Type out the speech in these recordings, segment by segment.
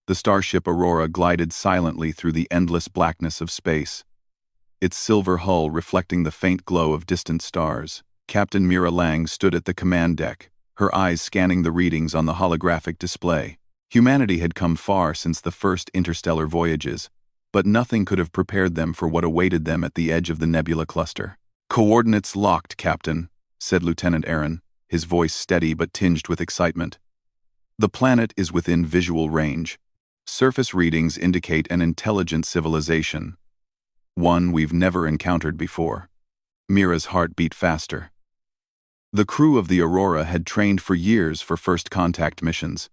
The starship Aurora glided silently through the endless blackness of space, its silver hull reflecting the faint glow of distant stars. Captain Mira Lang stood at the command deck, her eyes scanning the readings on the holographic display. Humanity had come far since the first interstellar voyages, but nothing could have prepared them for what awaited them at the edge of the nebula cluster. "Coordinates locked, Captain," said Lieutenant Aaron, his voice steady but tinged with excitement. "The planet is within visual range. Surface readings indicate an intelligent civilization, one we've never encountered before." Mira's heart beat faster. The crew of the Aurora had trained for years for first contact missions.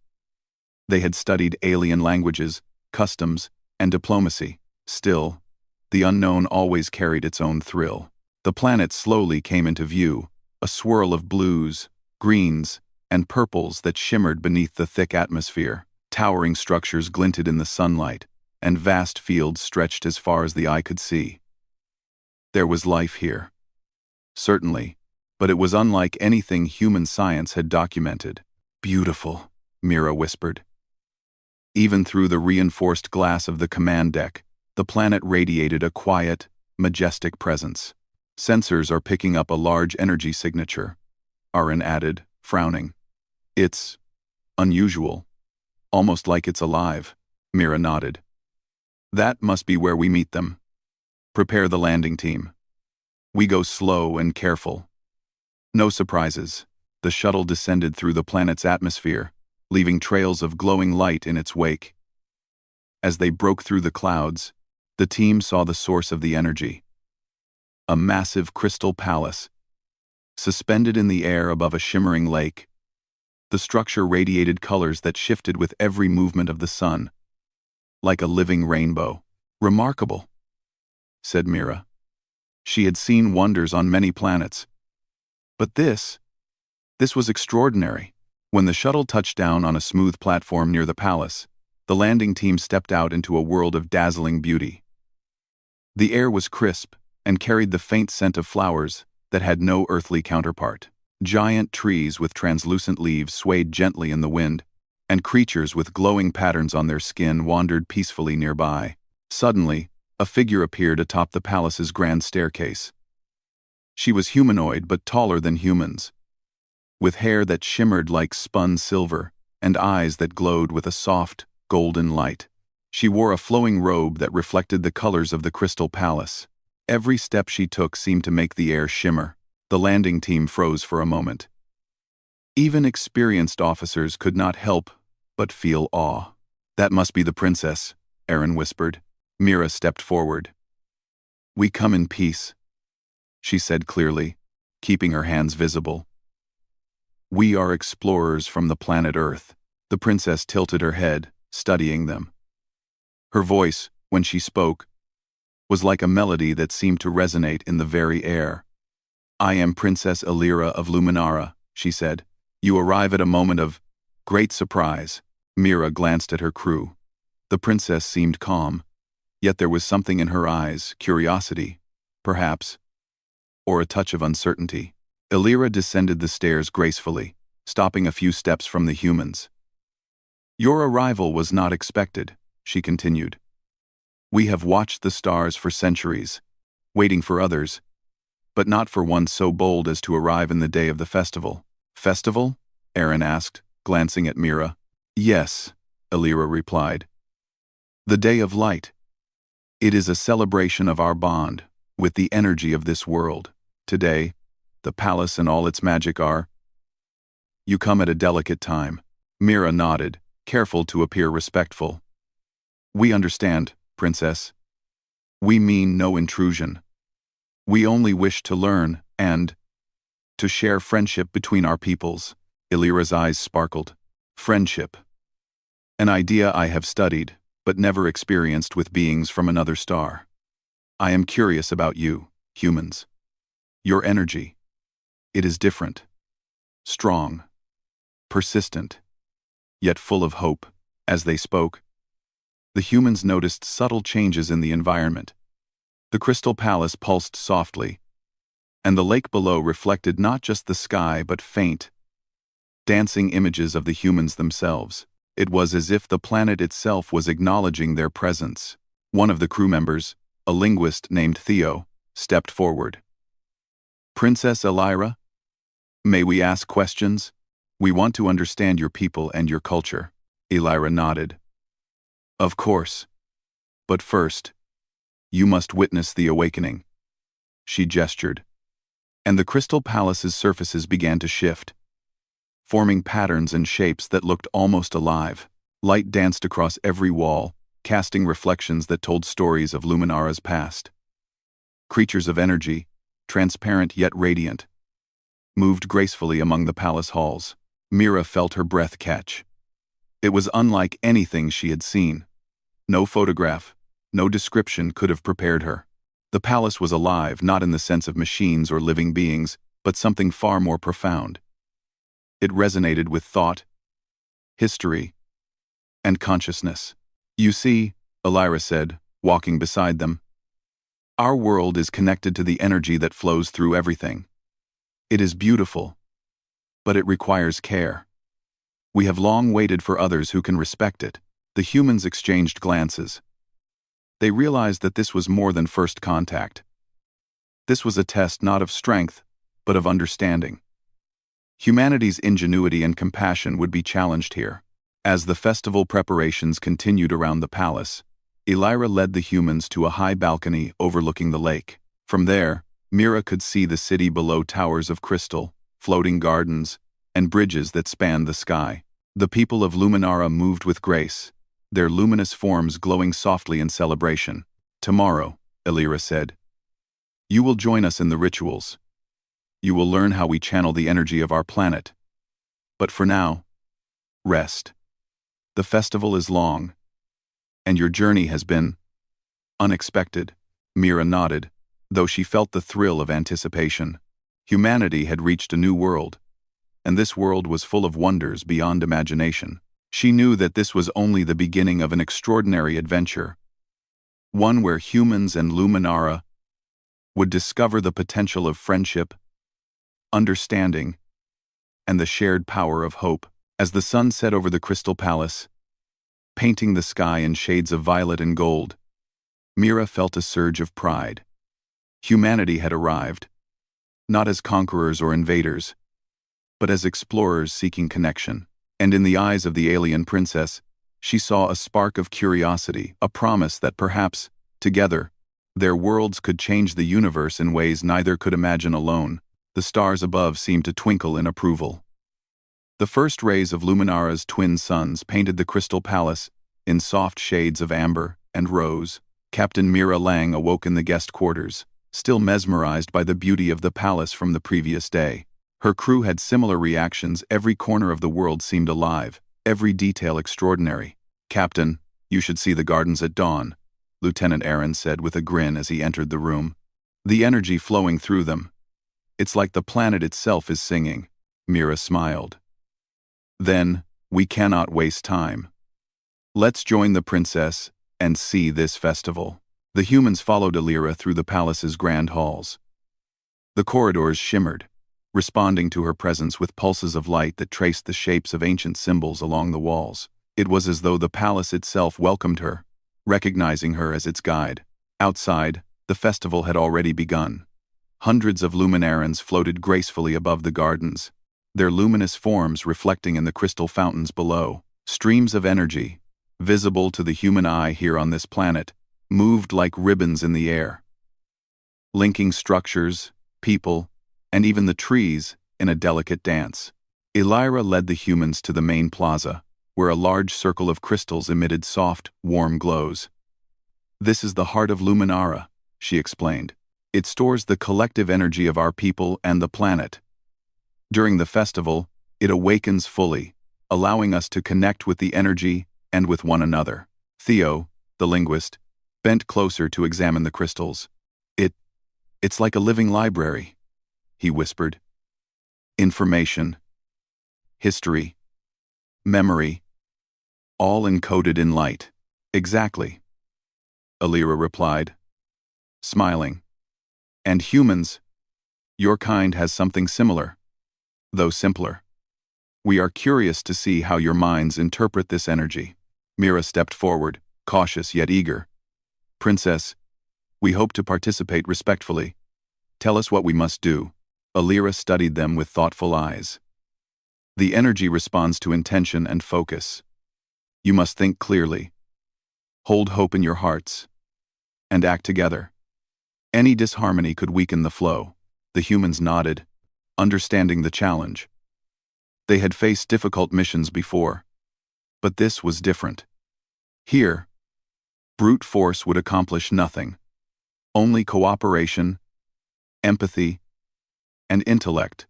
They had studied alien languages, customs, and diplomacy. Still, the unknown always carried its own thrill. The planet slowly came into view, a swirl of blues, greens, and purples that shimmered beneath the thick atmosphere. Towering structures glinted in the sunlight, and vast fields stretched as far as the eye could see. There was life here. Certainly, but it was unlike anything human science had documented. "Beautiful," Mira whispered. Even through the reinforced glass of the command deck, the planet radiated a quiet, majestic presence. "Sensors are picking up a large energy signature," Aaron added, frowning. "It's unusual, almost like it's alive." Mira nodded. "That must be where we meet them. Prepare the landing team. We go slow and careful. No surprises." The shuttle descended through the planet's atmosphere, leaving trails of glowing light in its wake. As they broke through the clouds, the team saw the source of the energy. A massive crystal palace, suspended in the air above a shimmering lake. The structure radiated colors that shifted with every movement of the sun, like a living rainbow. "Remarkable," said Mira. She had seen wonders on many planets. But this was extraordinary. When the shuttle touched down on a smooth platform near the palace, the landing team stepped out into a world of dazzling beauty. The air was crisp and carried the faint scent of flowers that had no earthly counterpart. Giant trees with translucent leaves swayed gently in the wind, and creatures with glowing patterns on their skin wandered peacefully nearby. Suddenly, a figure appeared atop the palace's grand staircase. She was humanoid but taller than humans, with hair that shimmered like spun silver and eyes that glowed with a soft, golden light. She wore a flowing robe that reflected the colors of the crystal palace. Every step she took seemed to make the air shimmer. The landing team froze for a moment. Even experienced officers could not help but feel awe. "That must be the princess," Aaron whispered. Mira stepped forward. "We come in peace," she said clearly, keeping her hands visible. "We are explorers from the planet Earth." The princess tilted her head, studying them. Her voice, when she spoke, was like a melody that seemed to resonate in the very air. "I am Princess Elira of Luminara," she said. "You arrive at a moment of great surprise." Mira glanced at her crew. The princess seemed calm, yet there was something in her eyes, curiosity, perhaps, or a touch of uncertainty. Elira descended the stairs gracefully, stopping a few steps from the humans. "Your arrival was not expected," she continued. "We have watched the stars for centuries, waiting for others, but not for one so bold as to arrive in the day of the festival." "Festival?" Aaron asked, glancing at Mira. "Yes," Elira replied. "The Day of Light. It is a celebration of our bond with the energy of this world. Today, the palace and all its magic are—" "You come at a delicate time." Mira nodded, careful to appear respectful. "We understand, Princess. We mean no intrusion. We only wish to learn and to share friendship between our peoples." Elira's eyes sparkled. "Friendship. An idea I have studied, but never experienced with beings from another star. I am curious about you, humans. Your energy. It is different. Strong. Persistent. Yet full of hope." As they spoke, the humans noticed subtle changes in the environment. The crystal palace pulsed softly, and the lake below reflected not just the sky but faint, dancing images of the humans themselves. It was as if the planet itself was acknowledging their presence. One of the crew members, a linguist named Theo, stepped forward. "Princess Elira? May we ask questions? We want to understand your people and your culture." Elira nodded. "Of course. But first, you must witness the awakening." She gestured, and the crystal palace's surfaces began to shift, forming patterns and shapes that looked almost alive. Light danced across every wall, casting reflections that told stories of Luminara's past. Creatures of energy, transparent yet radiant, moved gracefully among the palace halls. Mira felt her breath catch. It was unlike anything she had seen. No photograph, no description could have prepared her. The palace was alive, not in the sense of machines or living beings, but something far more profound. It resonated with thought, history, and consciousness. "You see," Elira said, walking beside them, "our world is connected to the energy that flows through everything. It is beautiful, but it requires care. We have long waited for others who can respect it." The humans exchanged glances. They realized that this was more than first contact. This was a test not of strength, but of understanding. Humanity's ingenuity and compassion would be challenged here. As the festival preparations continued around the palace, Elira led the humans to a high balcony overlooking the lake. From there, Mira could see the city below, towers of crystal, floating gardens, and bridges that spanned the sky. The people of Luminara moved with grace, their luminous forms glowing softly in celebration. "Tomorrow," Elira said, "you will join us in the rituals. You will learn how we channel the energy of our planet. But for now, rest. The festival is long, and your journey has been unexpected." Mira nodded, though she felt the thrill of anticipation. Humanity had reached a new world, and this world was full of wonders beyond imagination. She knew that this was only the beginning of an extraordinary adventure, one where humans and Luminara would discover the potential of friendship, understanding, and the shared power of hope. As the sun set over the Crystal Palace, painting the sky in shades of violet and gold, Mira felt a surge of pride. Humanity had arrived, not as conquerors or invaders, but as explorers seeking connection. And in the eyes of the alien princess, she saw a spark of curiosity, a promise that perhaps, together, their worlds could change the universe in ways neither could imagine alone. The stars above seemed to twinkle in approval. The first rays of Luminara's twin suns painted the Crystal Palace in soft shades of amber and rose. Captain Mira Lang awoke in the guest quarters, still mesmerized by the beauty of the palace from the previous day. Her crew had similar reactions. Every corner of the world seemed alive, every detail extraordinary. "Captain, you should see the gardens at dawn," Lieutenant Aaron said with a grin as he entered the room. "The energy flowing through them. It's like the planet itself is singing." Mira smiled. "Then, we cannot waste time. Let's join the princess and see this festival." The humans followed Elira through the palace's grand halls. The corridors shimmered, responding to her presence with pulses of light that traced the shapes of ancient symbols along the walls. It was as though the palace itself welcomed her, recognizing her as its guide. Outside, the festival had already begun. Hundreds of luminarians floated gracefully above the gardens, their luminous forms reflecting in the crystal fountains below. Streams of energy, visible to the human eye here on this planet, moved like ribbons in the air, linking structures, people, and even the trees in a delicate dance. Elira led the humans to the main plaza, where a large circle of crystals emitted soft, warm glows. "This is the heart of Luminara," she explained. "It stores the collective energy of our people and the planet. During the festival, it awakens fully, allowing us to connect with the energy and with one another." Theo, the linguist, bent closer to examine the crystals. It's like a living library," he whispered. "Information, history, memory, all encoded in light." "Exactly," Elira replied, smiling. "And humans, your kind has something similar, though simpler." We are curious to see how your minds interpret this energy. Mira stepped forward, cautious yet eager. Princess, we hope to participate respectfully. Tell us what we must do. Alira studied them with thoughtful eyes. The energy responds to intention and focus. You must think clearly. Hold hope in your hearts. And act together. Any disharmony could weaken the flow. The humans nodded, understanding the challenge. They had faced difficult missions before. But this was different. Here, brute force would accomplish nothing. Only cooperation, empathy, and intellect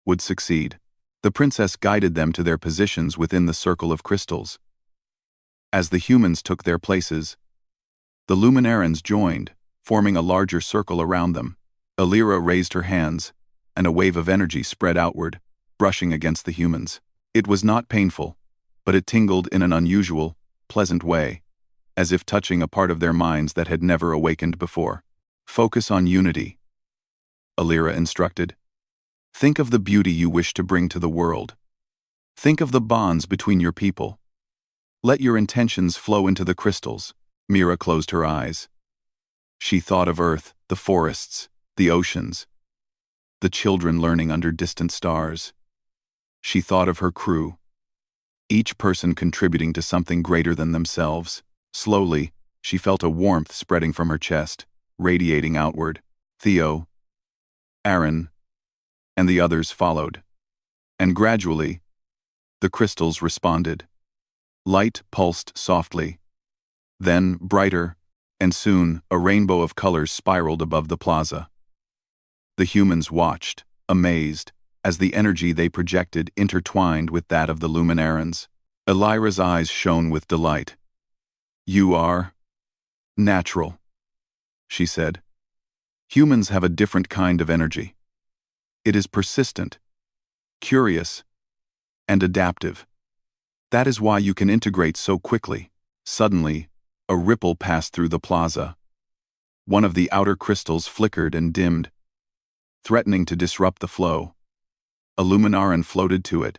would succeed. The princess guided them to their positions within the circle of crystals. As the humans took their places, the Luminarans joined, forming a larger circle around them. Alira raised her hands, and a wave of energy spread outward, brushing against the humans. It was not painful, but it tingled in an unusual, pleasant way, as if touching a part of their minds that had never awakened before. Focus on unity, Alira instructed. Think of the beauty you wish to bring to the world. Think of the bonds between your people. Let your intentions flow into the crystals. Mira closed her eyes. She thought of Earth, the forests, the oceans, the children learning under distant stars. She thought of her crew, each person contributing to something greater than themselves. Slowly, she felt a warmth spreading from her chest, radiating outward. Theo, Aaron, and the others followed. And gradually, the crystals responded. Light pulsed softly, then brighter, and soon a rainbow of colors spiraled above the plaza. The humans watched, amazed, as the energy they projected intertwined with that of the Luminarans. Alira's eyes shone with delight. You are natural, she said. Humans have a different kind of energy. It is persistent, curious, and adaptive. That is why you can integrate so quickly. Suddenly, a ripple passed through the plaza. One of the outer crystals flickered and dimmed, threatening to disrupt the flow. A Luminaran floated to it.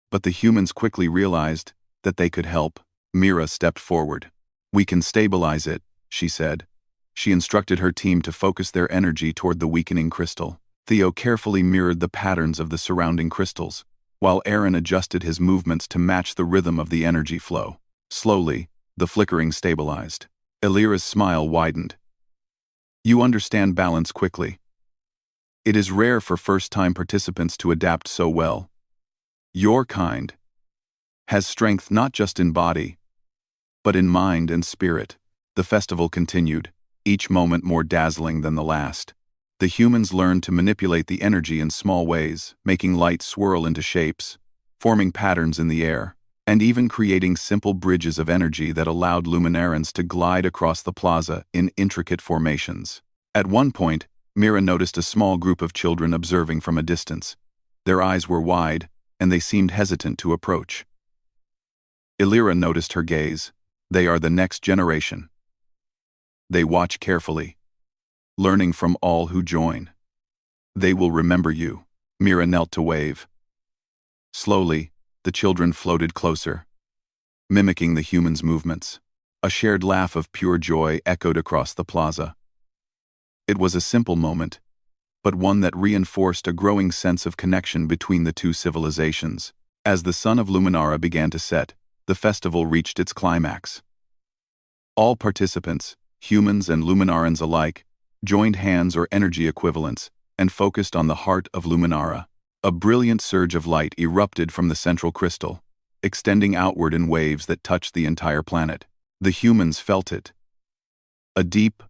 But the humans quickly realized that they could help. Mira stepped forward. We can stabilize it, she said. She instructed her team to focus their energy toward the weakening crystal. Theo carefully mirrored the patterns of the surrounding crystals, while Aaron adjusted his movements to match the rhythm of the energy flow. Slowly, the flickering stabilized. Alira's smile widened. You understand balance quickly. It is rare for first-time participants to adapt so well. Your kind has strength not just in body, but in mind and spirit. The festival continued, each moment more dazzling than the last. The humans learned to manipulate the energy in small ways, making light swirl into shapes, forming patterns in the air, and even creating simple bridges of energy that allowed Luminarans to glide across the plaza in intricate formations. At one point, Mira noticed a small group of children observing from a distance. Their eyes were wide, and they seemed hesitant to approach. Alira noticed her gaze. They are the next generation. They watch carefully, learning from all who join. They will remember you. Mira knelt to wave. Slowly, the children floated closer, mimicking the humans' movements. A shared laugh of pure joy echoed across the plaza. It was a simple moment, but one that reinforced a growing sense of connection between the two civilizations. As the sun of Luminara began to set, the festival reached its climax. All participants, humans and Luminarans alike, joined hands or energy equivalents, and focused on the heart of Luminara. A brilliant surge of light erupted from the central crystal, extending outward in waves that touched the entire planet. The humans felt it. A deep,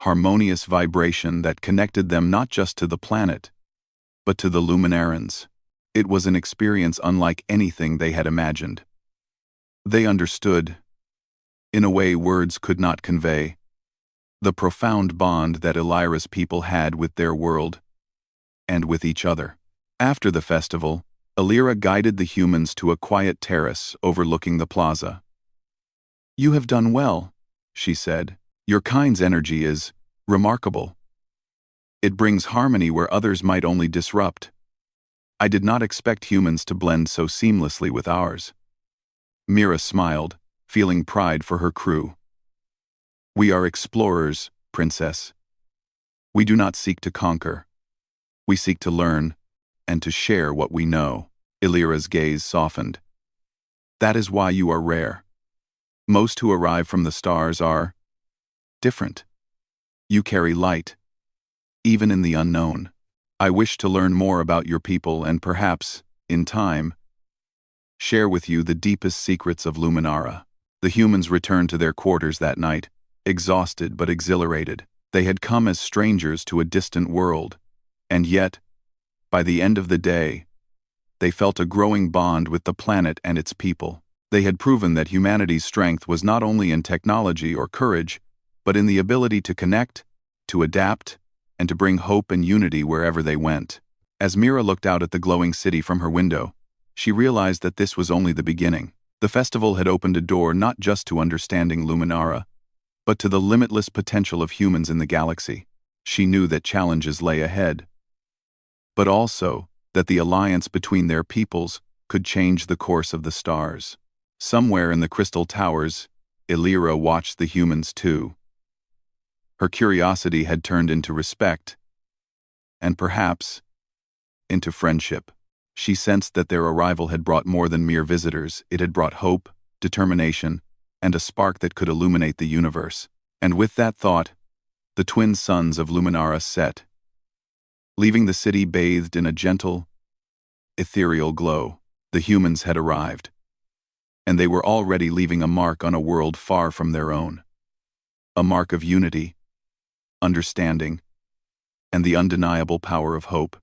harmonious vibration that connected them not just to the planet, but to the Luminarans. It was an experience unlike anything they had imagined. They understood, in a way words could not convey, the profound bond that Alira's people had with their world and with each other. After the festival, Alira guided the humans to a quiet terrace overlooking the plaza. You have done well, she said. Your kind's energy is remarkable. It brings harmony where others might only disrupt. I did not expect humans to blend so seamlessly with ours. Mira smiled, feeling pride for her crew. We are explorers, Princess. We do not seek to conquer. We seek to learn, and to share what we know. Illyra's gaze softened. That is why you are rare. Most who arrive from the stars are different. You carry light, even in the unknown. I wish to learn more about your people and perhaps, in time, share with you the deepest secrets of Luminara. The humans returned to their quarters that night, exhausted but exhilarated. They had come as strangers to a distant world, and yet, by the end of the day, they felt a growing bond with the planet and its people. They had proven that humanity's strength was not only in technology or courage, but in the ability to connect, to adapt, and to bring hope and unity wherever they went. As Mira looked out at the glowing city from her window, she realized that this was only the beginning. The festival had opened a door not just to understanding Luminara, but to the limitless potential of humans in the galaxy. She knew that challenges lay ahead, but also that the alliance between their peoples could change the course of the stars. Somewhere in the crystal towers, Illyra watched the humans too. Her curiosity had turned into respect, and perhaps into friendship. She sensed that their arrival had brought more than mere visitors. It had brought hope, determination, and a spark that could illuminate the universe. And with that thought, the twin suns of Luminara set, leaving the city bathed in a gentle, ethereal glow. The humans had arrived, and they were already leaving a mark on a world far from their own. A mark of unity, understanding, and the undeniable power of hope.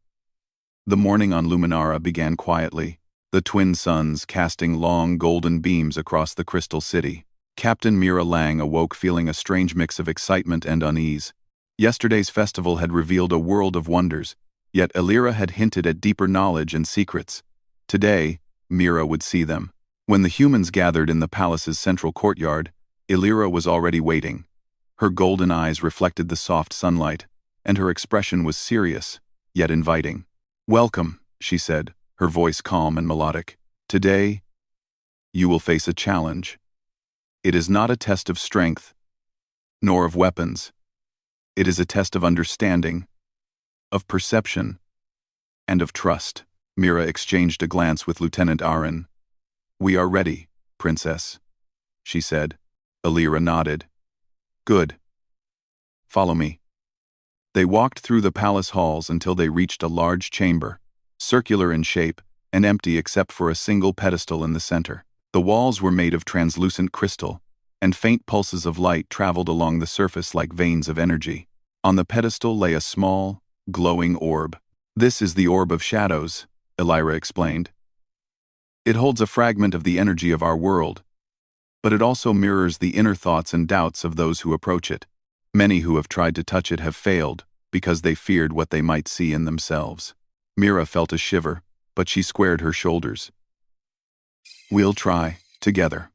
The morning on Luminara began quietly, the twin suns casting long golden beams across the crystal city. Captain Mira Lang awoke feeling a strange mix of excitement and unease. Yesterday's festival had revealed a world of wonders, yet Illyra had hinted at deeper knowledge and secrets. Today, Mira would see them. When the humans gathered in the palace's central courtyard, Illyra was already waiting. Her golden eyes reflected the soft sunlight, and her expression was serious, yet inviting. "Welcome," she said, her voice calm and melodic. "Today, you will face a challenge. It is not a test of strength, nor of weapons. It is a test of understanding, of perception, and of trust." Mira exchanged a glance with Lieutenant Aaron. "We are ready, Princess," she said. Illyra nodded. "Good. Follow me." They walked through the palace halls until they reached a large chamber, circular in shape and empty except for a single pedestal in the center. The walls were made of translucent crystal, and faint pulses of light traveled along the surface like veins of energy. On the pedestal lay a small, glowing orb. "This is the Orb of Shadows," Illyra explained. "It holds a fragment of the energy of our world, but it also mirrors the inner thoughts and doubts of those who approach it. Many who have tried to touch it have failed because they feared what they might see in themselves." Mira felt a shiver, but she squared her shoulders. "We'll try, together."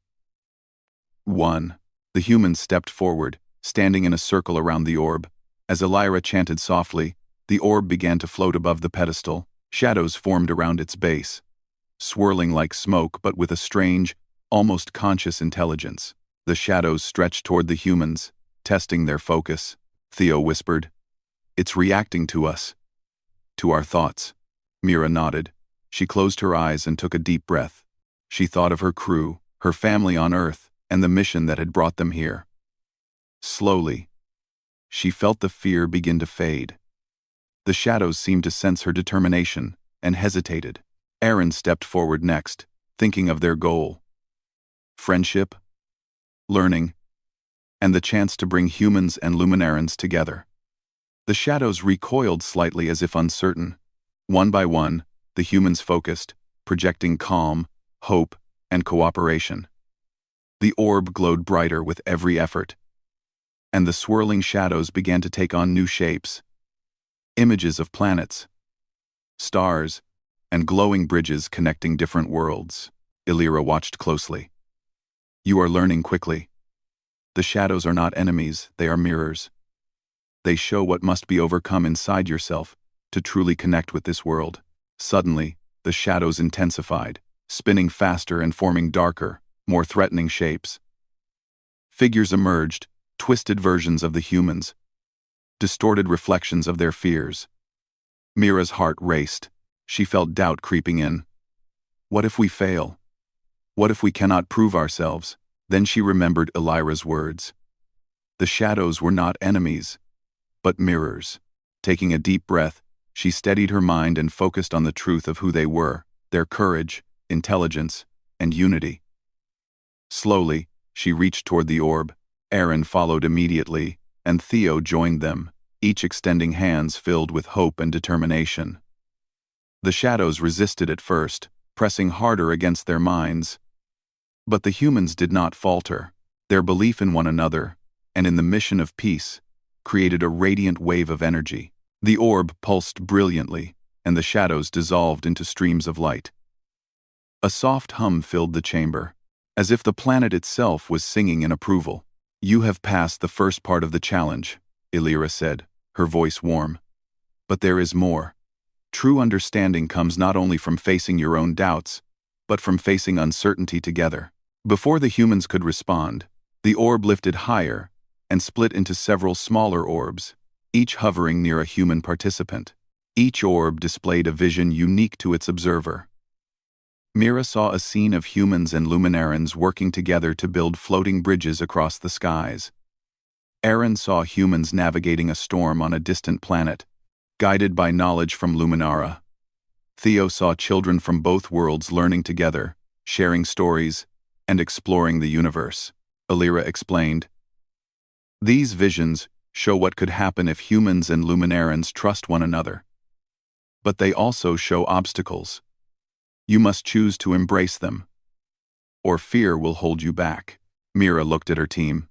1. The humans stepped forward, standing in a circle around the orb. As Illyra chanted softly, the orb began to float above the pedestal. Shadows formed around its base, swirling like smoke but with a strange, almost conscious intelligence. The shadows stretched toward the humans, testing their focus. Theo whispered, "It's reacting to us. To our thoughts." Mira nodded. She closed her eyes and took a deep breath. She thought of her crew, her family on Earth, and the mission that had brought them here. Slowly, she felt the fear begin to fade. The shadows seemed to sense her determination and hesitated. Aaron stepped forward next, thinking of their goal: friendship, learning, and the chance to bring humans and Luminarans together. The shadows recoiled slightly as if uncertain. One by one, the humans focused, projecting calm, hope, and cooperation. The orb glowed brighter with every effort, and the swirling shadows began to take on new shapes. Images of planets, stars, and glowing bridges connecting different worlds. Illyra watched closely. "You are learning quickly. The shadows are not enemies, they are mirrors. They show what must be overcome inside yourself to truly connect with this world." Suddenly, the shadows intensified, spinning faster and forming darker, more threatening shapes. Figures emerged, twisted versions of the humans, distorted reflections of their fears. Mira's heart raced. She felt doubt creeping in. What if we fail? What if we cannot prove ourselves? Then she remembered Elira's words. The shadows were not enemies, but mirrors. Taking a deep breath, she steadied her mind and focused on the truth of who they were, their courage, intelligence, and unity. Slowly, she reached toward the orb. Aaron followed immediately, and Theo joined them, each extending hands filled with hope and determination. The shadows resisted at first, pressing harder against their minds. But the humans did not falter. Their belief in one another, and in the mission of peace, created a radiant wave of energy. The orb pulsed brilliantly, and the shadows dissolved into streams of light. A soft hum filled the chamber, as if the planet itself was singing in approval. You have passed the first part of the challenge, Elira said, her voice warm. But there is more. True understanding comes not only from facing your own doubts, but from facing uncertainty together. Before the humans could respond, the orb lifted higher and split into several smaller orbs, each hovering near a human participant. Each orb displayed a vision unique to its observer. Mira saw a scene of humans and luminarans working together to build floating bridges across the skies. Aaron saw humans navigating a storm on a distant planet, guided by knowledge from Luminara. Theo saw children from both worlds learning together, sharing stories, and exploring the universe. Elira explained. These visions show what could happen if humans and Luminarans trust one another. But they also show obstacles. You must choose to embrace them, or fear will hold you back. Mira looked at her team.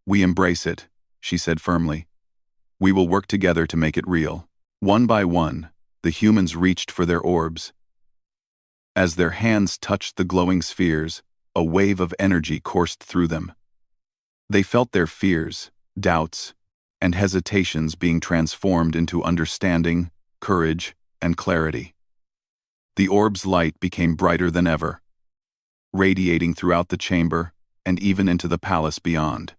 We embrace it, she said firmly. We will work together to make it real. One by one, the humans reached for their orbs. As their hands touched the glowing spheres, a wave of energy coursed through them. They felt their fears, doubts, and hesitations being transformed into understanding, courage, and clarity. The orb's light became brighter than ever, radiating throughout the chamber and even into the palace beyond.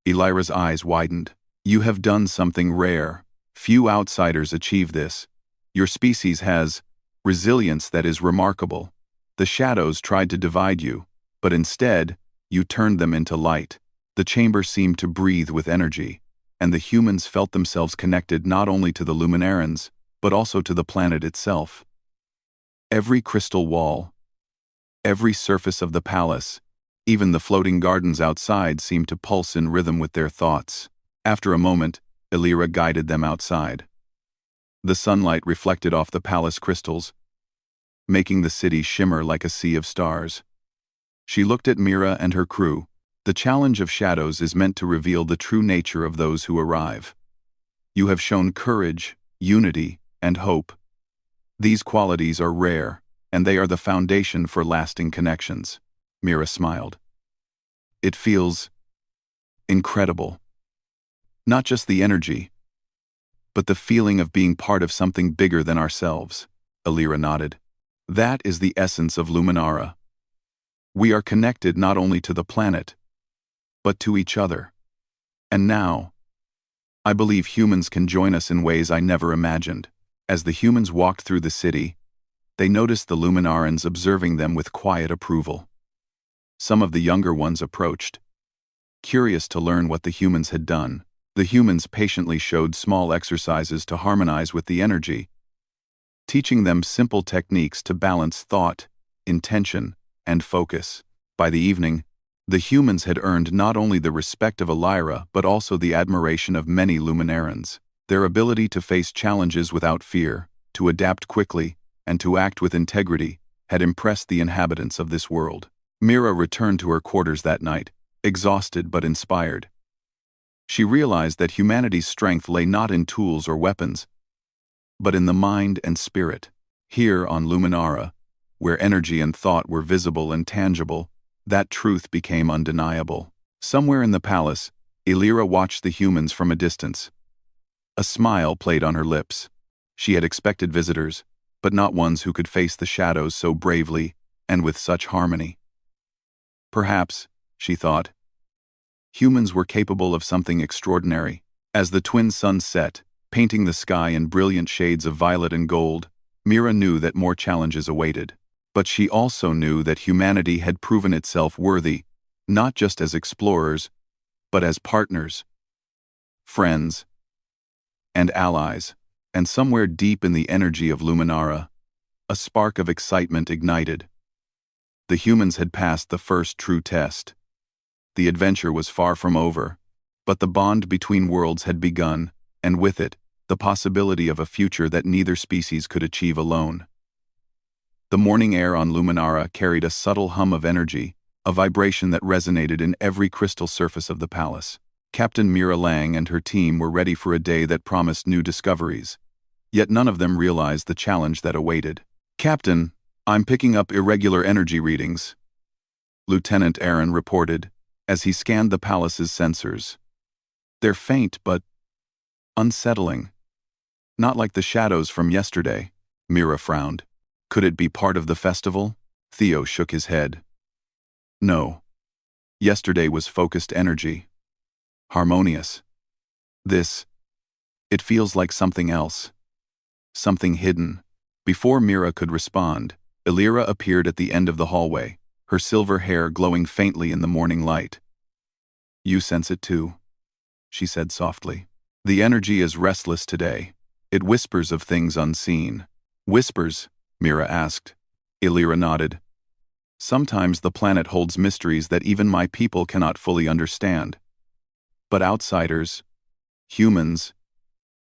Elira's eyes widened. You have done something rare. Few outsiders achieve this. Your species has resilience that is remarkable. The shadows tried to divide you, but instead, you turned them into light. The chamber seemed to breathe with energy, and the humans felt themselves connected not only to the Luminarans, but also to the planet itself. Every crystal wall, every surface of the palace, even the floating gardens outside seemed to pulse in rhythm with their thoughts. After a moment, Elira guided them outside. The sunlight reflected off the palace crystals, making the city shimmer like a sea of stars. She looked at Mira and her crew. The challenge of shadows is meant to reveal the true nature of those who arrive. You have shown courage, unity, and hope. These qualities are rare, and they are the foundation for lasting connections. Mira smiled. It feels incredible. Not just the energy, but the feeling of being part of something bigger than ourselves. Elira nodded. That is the essence of Luminara. We are connected not only to the planet, but to each other. And now, I believe humans can join us in ways I never imagined. As the humans walked through the city, they noticed the Luminarans observing them with quiet approval. Some of the younger ones approached, curious to learn what the humans had done. The humans patiently showed small exercises to harmonize with the energy, teaching them simple techniques to balance thought, intention, and focus. By the evening, the humans had earned not only the respect of Elira but also the admiration of many Luminarans. Their ability to face challenges without fear, to adapt quickly, and to act with integrity had impressed the inhabitants of this world. Mira returned to her quarters that night, exhausted but inspired. She realized that humanity's strength lay not in tools or weapons, but in the mind and spirit. Here on Luminara, where energy and thought were visible and tangible, that truth became undeniable. Somewhere in the palace, Elira watched the humans from a distance. A smile played on her lips. She had expected visitors, but not ones who could face the shadows so bravely and with such harmony. Perhaps, she thought, humans were capable of something extraordinary. As the twin suns set, painting the sky in brilliant shades of violet and gold, Mira knew that more challenges awaited. But she also knew that humanity had proven itself worthy, not just as explorers, but as partners, friends, and allies. And somewhere deep in the energy of Luminara, a spark of excitement ignited. The humans had passed the first true test. The adventure was far from over, but the bond between worlds had begun, and with it, the possibility of a future that neither species could achieve alone. The morning air on Luminara carried a subtle hum of energy, a vibration that resonated in every crystal surface of the palace. Captain Mira Lang and her team were ready for a day that promised new discoveries. Yet none of them realized the challenge that awaited. "Captain, I'm picking up irregular energy readings," Lieutenant Aaron reported, as he scanned the palace's sensors. "They're faint but unsettling. Not like the shadows from yesterday," Mira frowned. "Could it be part of the festival?" Theo shook his head. "No. Yesterday was focused energy. Harmonious. It feels like something else. Something hidden." Before Mira could respond, Illyra appeared at the end of the hallway, her silver hair glowing faintly in the morning light. "You sense it too," she said softly. "The energy is restless today. It whispers of things unseen." "Whispers?" Mira asked. Illyra nodded. "Sometimes the planet holds mysteries that even my people cannot fully understand. But outsiders, humans,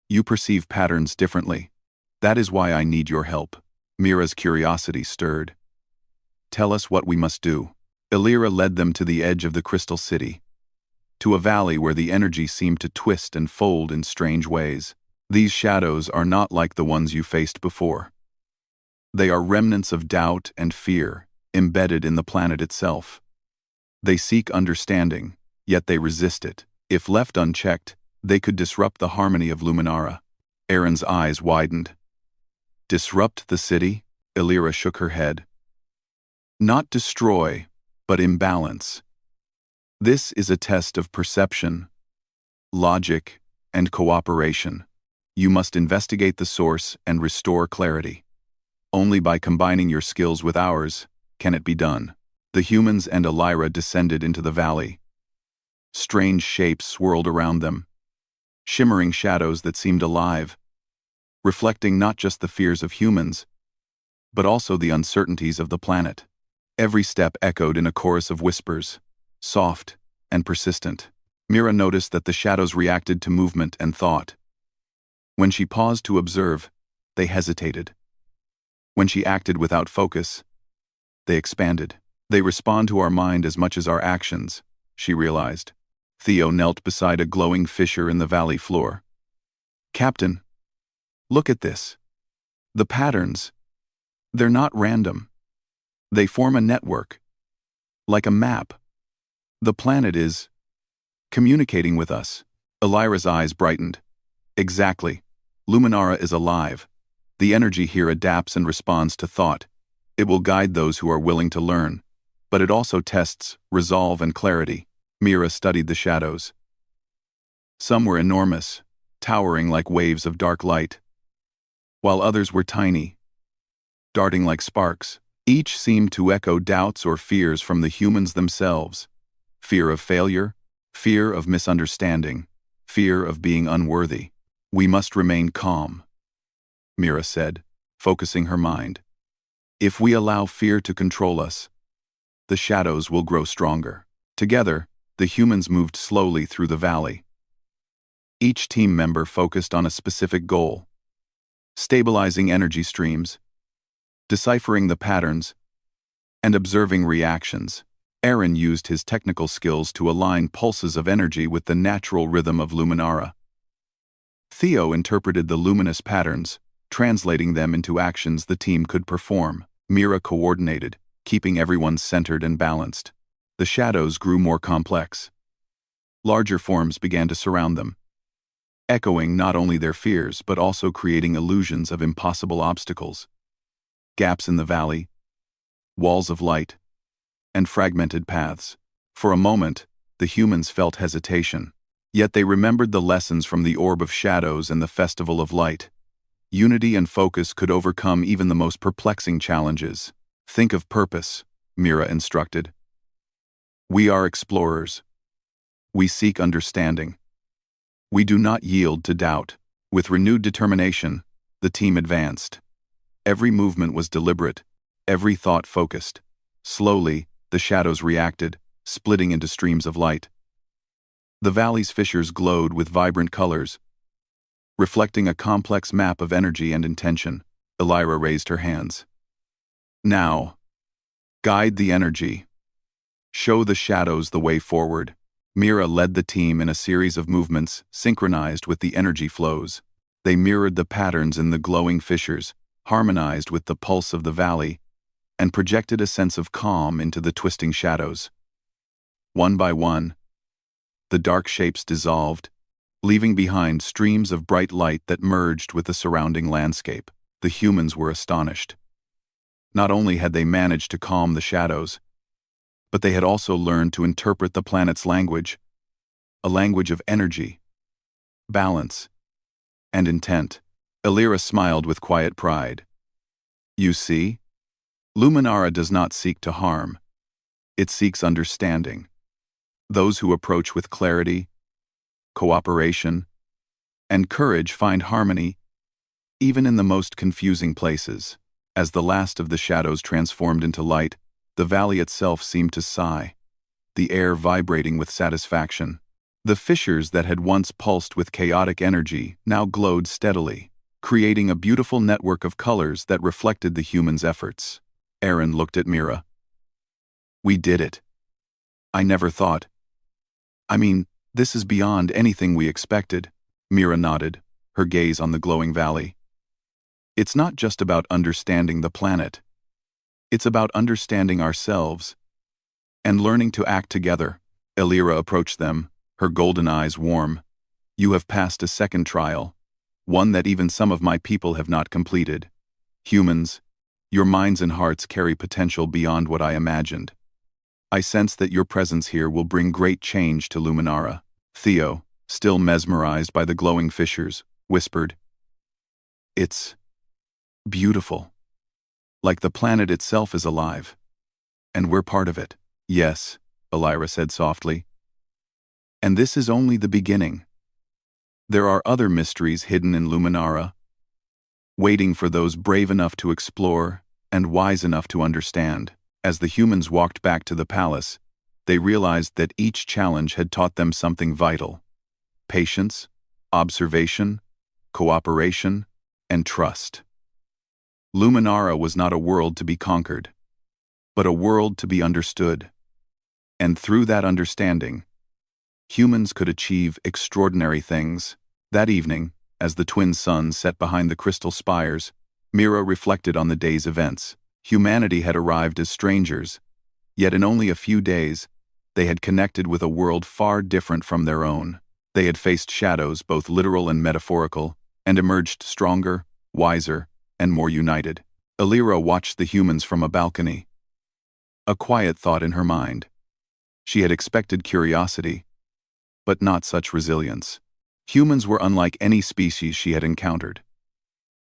you perceive patterns differently. That is why I need your help." Mira's curiosity stirred. "Tell us what we must do." Illyra led them to the edge of the Crystal City, to a valley where the energy seemed to twist and fold in strange ways. "These shadows are not like the ones you faced before. They are remnants of doubt and fear, embedded in the planet itself. They seek understanding, yet they resist it. If left unchecked, they could disrupt the harmony of Luminara." Aaron's eyes widened. "Disrupt the city?" Illyra shook her head. "Not destroy, but imbalance. This is a test of perception, logic, and cooperation. You must investigate the source and restore clarity. Only by combining your skills with ours can it be done." The humans and Illyra descended into the valley. Strange shapes swirled around them, shimmering shadows that seemed alive, reflecting not just the fears of humans, but also the uncertainties of the planet. Every step echoed in a chorus of whispers, soft and persistent. Mira noticed that the shadows reacted to movement and thought. When she paused to observe, they hesitated. When she acted without focus, they expanded. "They respond to our mind as much as our actions," she realized. Theo knelt beside a glowing fissure in the valley floor. "Captain, look at this. The patterns. They're not random. They form a network. Like a map. The planet is communicating with us." Illyra's eyes brightened. "Exactly. Luminara is alive. The energy here adapts and responds to thought. It will guide those who are willing to learn. But it also tests resolve and clarity." Mira studied the shadows. Some were enormous, towering like waves of dark light, while others were tiny, darting like sparks. Each seemed to echo doubts or fears from the humans themselves. Fear of failure, fear of misunderstanding, fear of being unworthy. "We must remain calm," Mira said, focusing her mind. "If we allow fear to control us, the shadows will grow stronger." Together, the humans moved slowly through the valley. Each team member focused on a specific goal: stabilizing energy streams, deciphering the patterns, and observing reactions. Aaron used his technical skills to align pulses of energy with the natural rhythm of Luminara. Theo interpreted the luminous patterns, translating them into actions the team could perform. Mira coordinated, keeping everyone centered and balanced. The shadows grew more complex. Larger forms began to surround them, echoing not only their fears but also creating illusions of impossible obstacles. gaps in the valley, walls of light, and fragmented paths. For a moment, the humans felt hesitation. Yet they remembered the lessons from the Orb of Shadows and the Festival of Light. Unity and focus could overcome even the most perplexing challenges. Think of purpose, Mira instructed. We are explorers. We seek understanding. We do not yield to doubt. With renewed determination, the team advanced. Every movement was deliberate, every thought focused. Slowly, the shadows reacted, splitting into streams of light. The valley's fissures glowed with vibrant colors, reflecting a complex map of energy and intention. Elira raised her hands. Now, guide the energy. Show the shadows the way forward. Mira led the team in a series of movements synchronized with the energy flows. They mirrored the patterns in the glowing fissures, harmonized with the pulse of the valley, and projected a sense of calm into the twisting shadows. One by one, the dark shapes dissolved, leaving behind streams of bright light that merged with the surrounding landscape. The humans were astonished. Not only had they managed to calm the shadows, but they had also learned to interpret the planet's language, a language of energy, balance, and intent. Elira smiled with quiet pride. You see, Luminara does not seek to harm. It seeks understanding. Those who approach with clarity, cooperation, and courage find harmony, even in the most confusing places. As the last of the shadows transformed into light, the valley itself seemed to sigh, the air vibrating with satisfaction. The fissures that had once pulsed with chaotic energy now glowed steadily, creating a beautiful network of colors that reflected the humans' efforts. Aaron looked at Mira. We did it. I never thought. This is beyond anything we expected. Mira nodded, her gaze on the glowing valley. It's not just about understanding the planet. It's about understanding ourselves and learning to act together. Elira approached them, her golden eyes warm. You have passed a second trial, one that even some of my people have not completed. Humans, your minds and hearts carry potential beyond what I imagined. I sense that your presence here will bring great change to Luminara. Theo, still mesmerized by the glowing fissures, whispered. It's beautiful. Like the planet itself is alive. And we're part of it. Yes, Elira said softly. And this is only the beginning. There are other mysteries hidden in Luminara, waiting for those brave enough to explore and wise enough to understand. As the humans walked back to the palace, they realized that each challenge had taught them something vital: patience, observation, cooperation, and trust. Luminara was not a world to be conquered, but a world to be understood. And through that understanding, humans could achieve extraordinary things. That evening, as the twin suns set behind the crystal spires, Mira reflected on the day's events. Humanity had arrived as strangers, yet in only a few days, they had connected with a world far different from their own. They had faced shadows, both literal and metaphorical, and emerged stronger, wiser, and more united. Elira watched the humans from a balcony, a quiet thought in her mind. She had expected curiosity, but not such resilience. Humans were unlike any species she had encountered.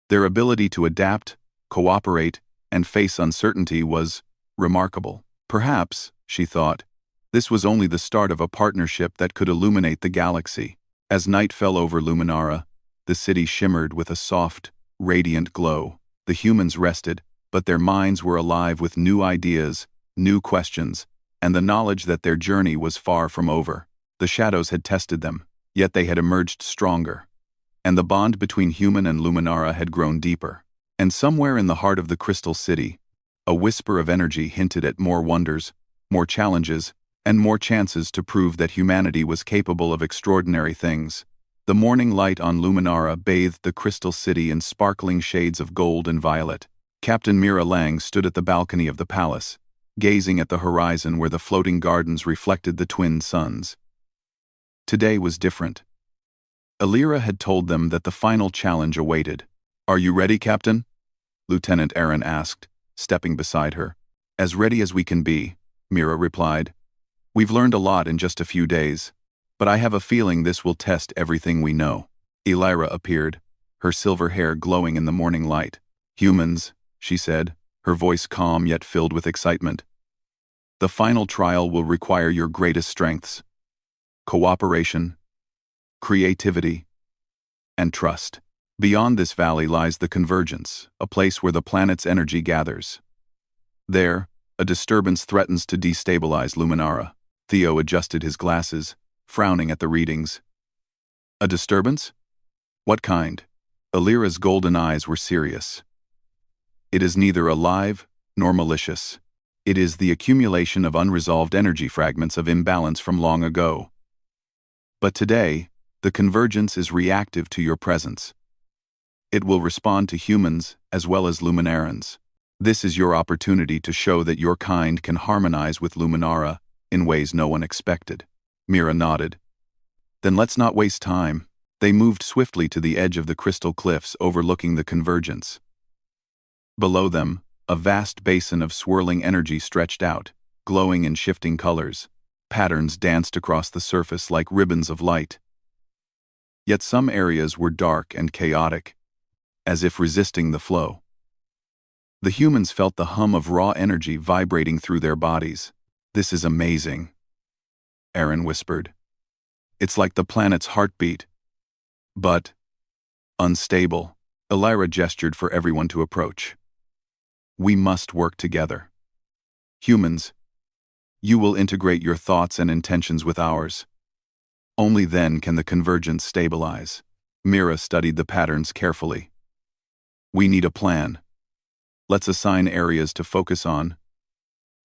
Their ability to adapt, cooperate, and face uncertainty was remarkable. Perhaps, she thought, this was only the start of a partnership that could illuminate the galaxy. As night fell over Luminara, the city shimmered with a soft, radiant glow. The humans rested, but their minds were alive with new ideas, new questions, and the knowledge that their journey was far from over. The shadows had tested them, yet they had emerged stronger, and the bond between human and Luminara had grown deeper. And somewhere in the heart of the Crystal City, a whisper of energy hinted at more wonders, more challenges, and more chances to prove that humanity was capable of extraordinary things. The morning light on Luminara bathed the Crystal City in sparkling shades of gold and violet. Captain Mira Lang stood at the balcony of the palace, gazing at the horizon where the floating gardens reflected the twin suns. Today was different. Elira had told them that the final challenge awaited. Are you ready, Captain? Lieutenant Aaron asked, stepping beside her. As ready as we can be, Mira replied. We've learned a lot in just a few days, but I have a feeling this will test everything we know. Elira appeared, her silver hair glowing in the morning light. Humans, she said, her voice calm yet filled with excitement. The final trial will require your greatest strengths: cooperation, creativity, and trust. Beyond this valley lies the Convergence, a place where the planet's energy gathers. There, a disturbance threatens to destabilize Luminara. Theo adjusted his glasses, frowning at the readings. A disturbance? What kind? Elira's golden eyes were serious. It is neither alive nor malicious. It is the accumulation of unresolved energy fragments of imbalance from long ago. But today, the Convergence is reactive to your presence. It will respond to humans as well as Luminarans. This is your opportunity to show that your kind can harmonize with Luminara in ways no one expected. Mira nodded. Then let's not waste time. They moved swiftly to the edge of the crystal cliffs overlooking the Convergence. Below them, a vast basin of swirling energy stretched out, glowing in shifting colors. Patterns danced across the surface like ribbons of light. Yet some areas were dark and chaotic, as if resisting the flow. The humans felt the hum of raw energy vibrating through their bodies. This is amazing, Aaron whispered. It's like the planet's heartbeat. But unstable. Elira gestured for everyone to approach. We must work together. Humans, you will integrate your thoughts and intentions with ours. Only then can the Convergence stabilize. Mira studied the patterns carefully. We need a plan. Let's assign areas to focus on,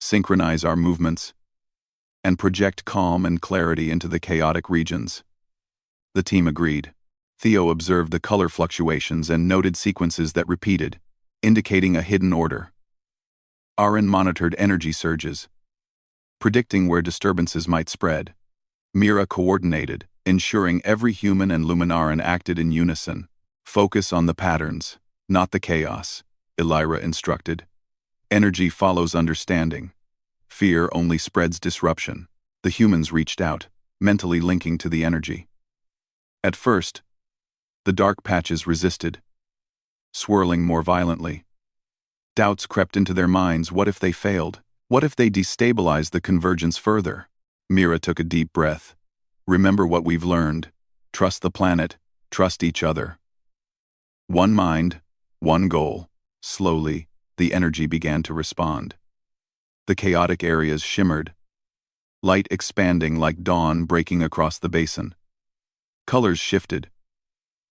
synchronize our movements, and project calm and clarity into the chaotic regions. The team agreed. Theo observed the color fluctuations and noted sequences that repeated, indicating a hidden order. Aaron monitored energy surges, predicting where disturbances might spread. Mira coordinated, ensuring every human and Luminaran acted in unison. Focus on the patterns, not the chaos, Elira instructed. Energy follows understanding. Fear only spreads disruption. The humans reached out, mentally linking to the energy. At first, the dark patches resisted, swirling more violently. Doubts crept into their minds. What if they failed? What if they destabilized the Convergence further? Mira took a deep breath. Remember what we've learned. Trust the planet, trust each other. One mind, one goal. Slowly, the energy began to respond. The chaotic areas shimmered, light expanding like dawn breaking across the basin. Colors shifted,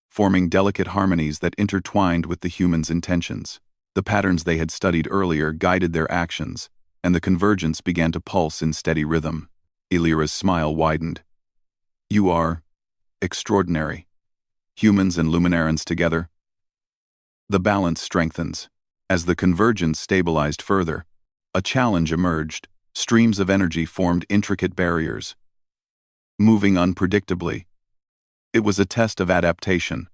forming delicate harmonies that intertwined with the humans' intentions. The patterns they had studied earlier guided their actions, and the Convergence began to pulse in steady rhythm. Elira's smile widened. You are extraordinary. Humans and Luminarans together. The balance strengthens. As the Convergence stabilized further, a challenge emerged. Streams of energy formed intricate barriers, moving unpredictably. It was a test of adaptation,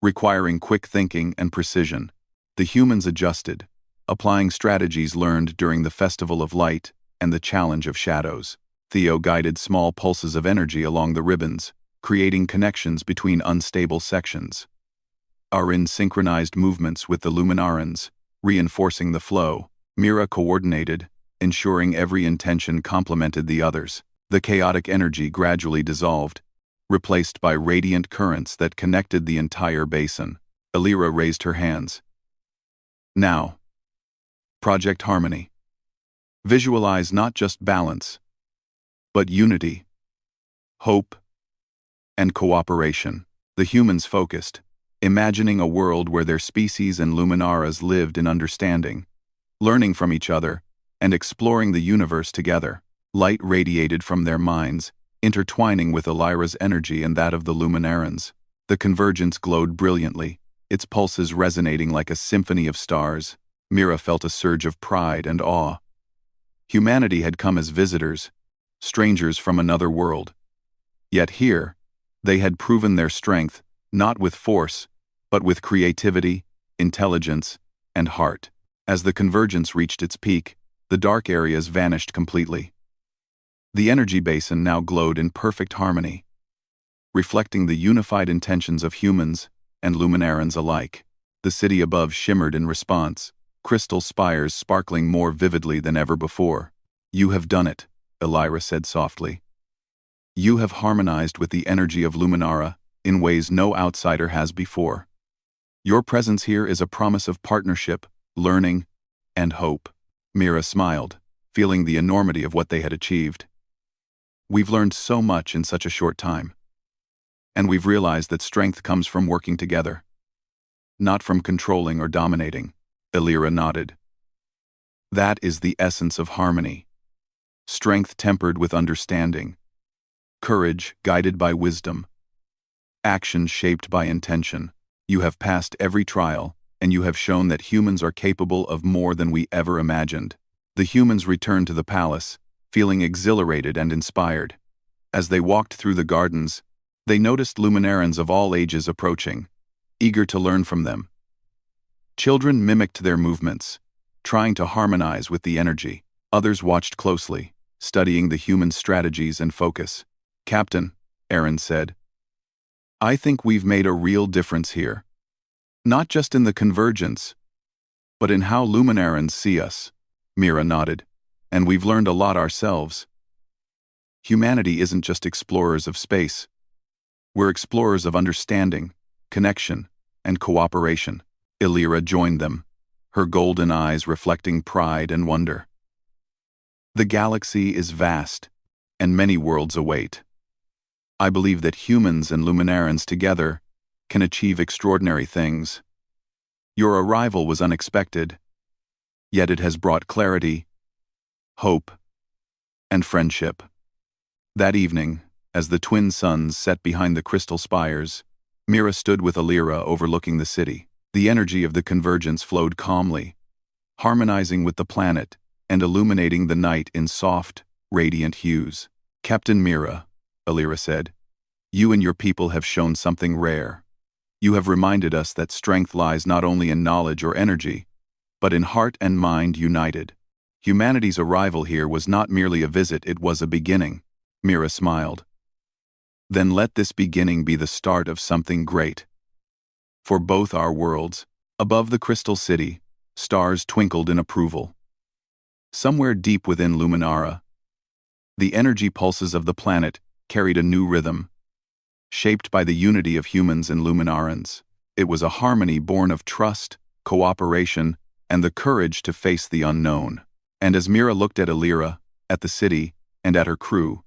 requiring quick thinking and precision. The humans adjusted, applying strategies learned during the Festival of Light and the Challenge of Shadows. Theo guided small pulses of energy along the ribbons, creating connections between unstable sections. Aaron synchronized movements with the Luminarans, reinforcing the flow. Mira coordinated, ensuring every intention complemented the others. The chaotic energy gradually dissolved, replaced by radiant currents that connected the entire basin. Elira raised her hands. Now, Project Harmony. Visualize not just balance, but unity, hope, and cooperation. The humans focused, imagining a world where their species and Luminaras lived in understanding, learning from each other, and exploring the universe together. Light radiated from their minds, intertwining with Elira's energy and that of the Luminarans. The Convergence glowed brilliantly, its pulses resonating like a symphony of stars. Mira felt a surge of pride and awe. Humanity had come as visitors, strangers from another world. Yet here, they had proven their strength, not with force, but with creativity, intelligence, and heart. As the convergence reached its peak, the dark areas vanished completely. The energy basin now glowed in perfect harmony, reflecting the unified intentions of humans and Luminarans alike. The city above shimmered in response, crystal spires sparkling more vividly than ever before. "You have done it," Elira said softly. "You have harmonized with the energy of Luminara in ways no outsider has before. Your presence here is a promise of partnership, learning, and hope." Mira smiled, feeling the enormity of what they had achieved. "We've learned so much in such a short time. And we've realized that strength comes from working together, not from controlling or dominating." Elira nodded. "That is the essence of harmony. Strength tempered with understanding. Courage guided by wisdom. Action shaped by intention. You have passed every trial, and you have shown that humans are capable of more than we ever imagined." The humans returned to the palace, feeling exhilarated and inspired. As they walked through the gardens, they noticed Luminarans of all ages approaching, eager to learn from them. Children mimicked their movements, trying to harmonize with the energy. Others watched closely, studying the human strategies and focus. "Captain," Aaron said, "I think we've made a real difference here. Not just in the convergence, but in how Luminarans see us." Mira nodded. "And we've learned a lot ourselves. Humanity isn't just explorers of space. We're explorers of understanding, connection, and cooperation." Elira joined them, her golden eyes reflecting pride and wonder. "The galaxy is vast, and many worlds await. I believe that humans and Luminarans together can achieve extraordinary things. Your arrival was unexpected, yet it has brought clarity, hope, and friendship." That evening, as the twin suns set behind the crystal spires, Mira stood with Elira overlooking the city. The energy of the convergence flowed calmly, harmonizing with the planet and illuminating the night in soft, radiant hues. "Captain Mira," Elira said, "you and your people have shown something rare. You have reminded us that strength lies not only in knowledge or energy, but in heart and mind united. Humanity's arrival here was not merely a visit, it was a beginning." Mira smiled. "Then let this beginning be the start of something great. For both our worlds, above the crystal city, stars twinkled in approval. Somewhere deep within Luminara, the energy pulses of the planet carried a new rhythm, shaped by the unity of humans and Luminarans. It was a harmony born of trust, cooperation, and the courage to face the unknown." And as Mira looked at Elira, at the city, and at her crew,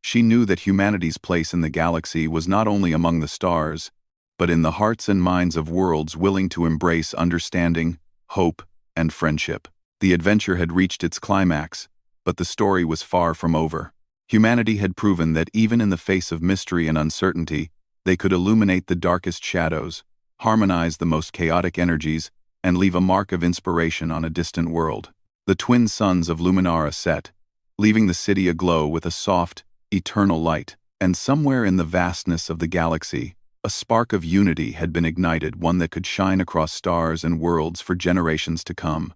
she knew that humanity's place in the galaxy was not only among the stars, but in the hearts and minds of worlds willing to embrace understanding, hope, and friendship. The adventure had reached its climax, but the story was far from over. Humanity had proven that even in the face of mystery and uncertainty, they could illuminate the darkest shadows, harmonize the most chaotic energies, and leave a mark of inspiration on a distant world. The twin suns of Luminara set, leaving the city aglow with a soft, eternal light, and somewhere in the vastness of the galaxy, a spark of unity had been ignited, one that could shine across stars and worlds for generations to come.